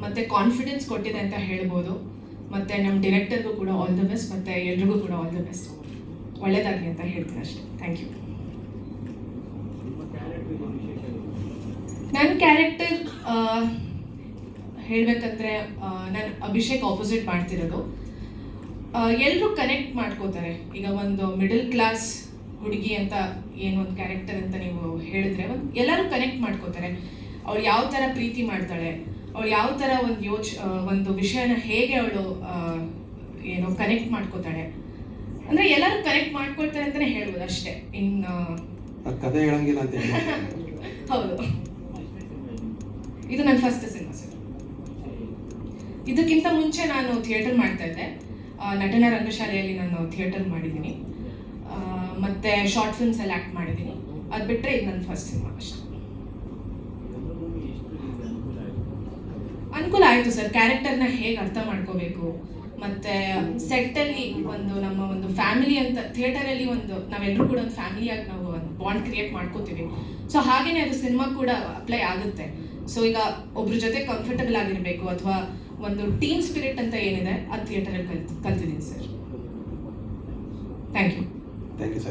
ಮತ್ತು ಕಾನ್ಫಿಡೆನ್ಸ್ ಕೊಟ್ಟಿದೆ ಅಂತ ಹೇಳ್ಬೋದು. ಮತ್ತು ನಮ್ಮ ಡೈರೆಕ್ಟರ್ಗೂ ಕೂಡ ಆಲ್ ದ ಬೆಸ್ಟ್, ಮತ್ತು ಎಲ್ರಿಗೂ ಕೂಡ ಆಲ್ ದ ಬೆಸ್ಟ್. ಒಳ್ಳೆಯದಾಗಲಿ ಅಂತ ಹೇಳ್ತೀನಿ ಅಷ್ಟೇ. Thank you. ನನ್ನ ಕ್ಯಾರೆಕ್ಟರ್ ಹೇಳಬೇಕಂದ್ರೆ ನಾನು ಅಭಿಷೇಕ್ ಆಪೋಸಿಟ್ ಮಾಡ್ತಿರೋದು. ಎಲ್ಲರೂ ಕನೆಕ್ಟ್ ಮಾಡ್ಕೋತಾರೆ. ಈಗ ಒಂದು ಮಿಡಲ್ ಕ್ಲಾಸ್ ಹುಡುಗಿ ಅಂತ ಏನು ಒಂದು ಕ್ಯಾರೆಕ್ಟರ್ ಅಂತ ನೀವು ಹೇಳಿದ್ರೆ ಎಲ್ಲರೂ ಕನೆಕ್ಟ್ ಮಾಡ್ಕೋತಾರೆ. ಅವಳು ಯಾವ ಥರ ಪ್ರೀತಿ ಮಾಡ್ತಾಳೆ, ಅವಳು ಯಾವ ಥರ ಒಂದು ವಿಷಯನ ಹೇಗೆ ಅವಳು ಏನೋ ಕನೆಕ್ಟ್ ಮಾಡ್ಕೋತಾಳೆ ಅಂದರೆ ಎಲ್ಲರೂ ಕನೆಕ್ಟ್ ಮಾಡ್ಕೊಳ್ತಾರೆ ಅಂತಲೇ ಹೇಳ್ಬೋದು ಅಷ್ಟೇ. ಇನ್ನು ಕಥೆ ಹೇಳಂಗಿಲ್ಲ ಅಂತ ಹೌದು, ಇದು ನನ್ನ ಫಸ್ಟ್ ಸಿನಿಮಾ ಸರ್. ಇದಕ್ಕಿಂತ ಮುಂಚೆ ನಾನು ಥಿಯೇಟರ್ ಮಾಡ್ತಾ ಇದ್ದೆ. ನಟನ ರಂಗಶಾಲೆಯಲ್ಲಿ ನಾನು ಥಿಯೇಟರ್ ಮಾಡಿದ್ದೀನಿ, ಮತ್ತು ಶಾರ್ಟ್ ಫಿಲ್ಮ್ಸ್ ಎಲ್ಲ ಆ್ಯಕ್ಟ್ ಮಾಡಿದ್ದೀನಿ. ಅದು ಬಿಟ್ಟರೆ ಇದು ನನ್ನ ಫಸ್ಟ್ ಸಿನಿಮಾ ಅಷ್ಟೇ. ಅನುಕೂಲ ಆಯಿತು ಸರ್. ಕ್ಯಾರೆಕ್ಟರ್ನ ಹೇಗೆ ಅರ್ಥ ಮಾಡ್ಕೋಬೇಕು, ಮತ್ತು ಸೆಟ್ಟಲ್ಲಿ ನಮ್ಮ ಒಂದು ಫ್ಯಾಮಿಲಿ ಅಂತ ಥಿಯೇಟರಲ್ಲಿ ನಾವೆಲ್ಲರೂ ಕೂಡ ಒಂದು ಫ್ಯಾಮಿಲಿಯಾಗಿ ನಾವು ಒಂದು ಬಾಂಡ್ ಕ್ರಿಯೇಟ್ ಮಾಡ್ಕೋತೀವಿ. ಸೊ ಹಾಗೇನೆ ಅದು ಸಿನಿಮಾ ಕೂಡ ಅಪ್ಲೈ ಆಗುತ್ತೆ. ಸೊ ಈಗ ಒಬ್ರ ಜೊತೆ ಕಂಫರ್ಟಬಲ್ ಆಗಿರಬೇಕು, ಅಥವಾ ಒಂದು ಟೀಮ್ ಸ್ಪಿರಿಟ್ ಅಂತ ಏನಿದೆ ಅದು ಥಿಯೇಟರಲ್ಲಿ ಕಲ್ತಿದ್ದೀನಿ sir. Thank you. Thank you sir.